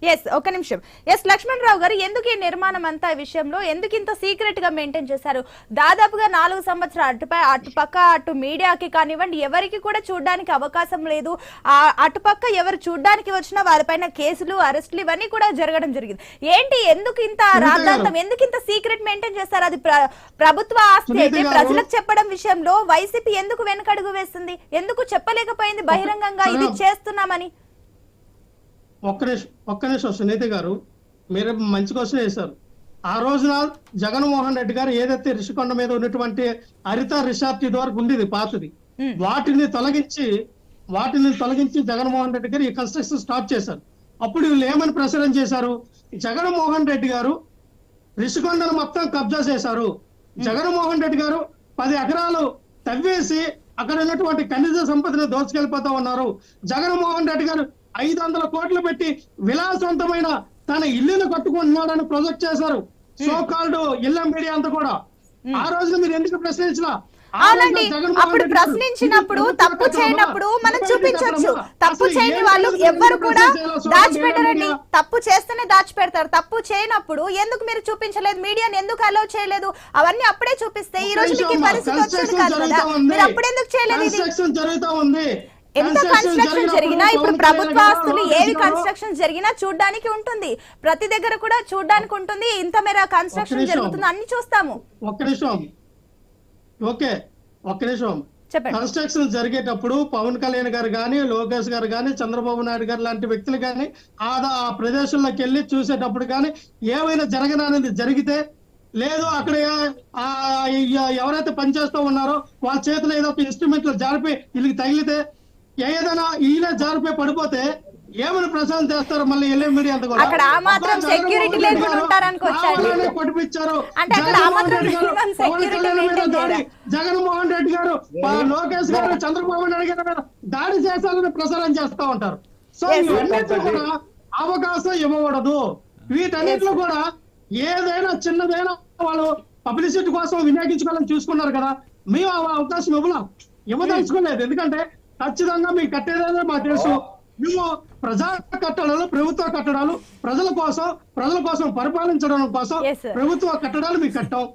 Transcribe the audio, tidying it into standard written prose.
Yes ఒక నిమిషం. Yes Laxman రావు గారు, ఎందుకు ఈ నిర్మాణం అంతా విషయంలో ఎందుకు ఇంత సీక్రెట్ గా మెయింటైన్ చేశారు? దాదాపుగా 4 సంవత్సరాలు అటుపక్క అటు మీడియాకి కానివ్వండి ఎవరికి కూడా చూడడానికి అవకాశం లేదు. అటుపక్క ఎవరు చూడడానికి వచ్చినా వారిపైన కేసులు, అరెస్టులు ఇవన్నీ కూడా జరగడం జరిగింది. ఏంటి ఎందుకు ఇంత రాద్ధాంతం, ఎందుకు ఇంత సీక్రెట్ మెయింటైన్ చేస్తారు? అది ప్రభుత్వ ఆస్తి అయితే ప్రజలకు చెప్పడం విషయంలో వైసీపీ ఎందుకు వెనకడుగు వేస్తుంది? ఎందుకు చెప్పలేకపోయింది బహిరంగంగా ఇది చేస్తున్నామని? ఒక్క నిమిషం సునీత గారు, మీరు మంచి క్వశ్చన్ వేశారు. ఆ రోజున జగన్మోహన్ రెడ్డి గారు ఏదైతే రిషికొండ మీద ఉన్నటువంటి హరిత రిసార్ట్ వరకు ఉండేది పాతది, వాటిని తొలగించి జగన్మోహన్ రెడ్డి గారు ఈ కన్స్ట్రక్షన్ స్టార్ట్ చేశారు. అప్పుడు వీళ్ళు ఏమని ప్రచారం చేశారు? జగన్మోహన్ రెడ్డి గారు రిషికొండను మొత్తం కబ్జా చేశారు, జగన్మోహన్ రెడ్డి గారు 10 ఎకరాలు తవ్వేసి అక్కడ ఉన్నటువంటి ఖనిజ సంపదను దోచుకెళ్ళిపోతా ఉన్నారు, జగన్మోహన్ రెడ్డి గారు 500 కోట్లు పెట్టి విలాసవంతమైన తన ఇల్లును కట్టుకుంటున్నాడని ప్రొజెక్ట్ చేశారు. సో కాల్డ్ ఇళ్ళ మీడియా అంతా కూడా. ఆ రోజున మీరు ఎందుకు ప్రశ్నించినా? అవునండి, అప్పుడు ప్రశ్నించినప్పుడు తప్పు చేయనప్పుడు మనం చూపించవచ్చు. తప్పు చేయని వాళ్ళు ఎవ్వరు కూడా దాచిపెట్టరండి. తప్పు చేస్తేనే దాచిపెడతారు. తప్పు చేయనప్పుడు ఎందుకు మీరు చూపించలేదు? మీడియాని ఎందుకు అలౌ చేయలేదు? అవన్నీ అప్పుడే చూపిస్తే ఈ రోజు మీకు పరిస్థితి వచ్చేది కాదు కదా. మీరు అప్పుడు ఎందుకు చేయలేదు? ఇది జరుగుతా ఉంది. ఎంత కన్స్ట్రక్షన్ జరిగినా, ఇప్పుడు ప్రభుత్వ ఆస్తులు ఏవి కన్స్ట్రక్షన్ జరిగినా చూడడానికి ఉంటుంది, ప్రతి దగ్గర కూడా చూడడానికి ఉంటుంది. ఇంత మేర కన్స్ట్రక్షన్ జరుగుతుంది, అన్ని చూస్తాము. ఒక్క నిమిషం. కన్స్ట్రక్షన్ జరిగేటప్పుడు పవన్ కళ్యాణ్ గారు కానీ, లోకేష్ గారు కానీ, చంద్రబాబు నాయుడు గారు లాంటి వ్యక్తులు కానీ ఆ ప్రదేశంలోకి వెళ్ళి చూసేటప్పుడు కానీ ఏమైనా జరగననేది జరిగితే, లేదు అక్కడ ఎవరైతే పనిచేస్తూ ఉన్నారో వాళ్ళ చేతిలో ఏదో ఒక ఇన్స్ట్రుమెంట్లు జారిపోయి వీళ్ళకి తగిలితే, ఏదైనా ఈయన జారిపోయి పడిపోతే ఏమైనా ప్రచారం చేస్తారు? మళ్ళీ ఎల్ఏ మీడియా అంతా కూడా అక్కడ ఆ మాత్రం సెక్యూరిటీ లేకుండా ఉంటారనుకోవచ్చండి. పడిపించారు. అంటే అక్కడ ఆ మాత్రం సెక్యూరిటీ మెయింటైన్ చేయడం. జగన్మోహన్ రెడ్డి గారు, లోకేష్ గారు, చంద్రబాబు నాయుడు గారు మీద దాడి చేశారని ప్రచారం చేస్తా ఉంటారు. సో ఇవన్నిటిలో కూడా అవకాశం ఇవ్వకూడదు. వీటన్నిటిలో కూడా ఏదైనా చిన్నదైనా వాళ్ళు పబ్లిసిటీ కోసం వినియోగించుకోవాలని చూసుకున్నారు కదా. మేము అవకాశం ఇవ్వదలుచుకోలేదు. ఎందుకంటే ఖచ్చితంగా మీకు కట్టేదే మాకు తెలుసు. మేము ప్రజా కట్టడాలు, ప్రభుత్వ కట్టడాలు ప్రజల కోసం పరిపాలించడం కోసం ప్రభుత్వ కట్టడాలు మీకు కట్టాం.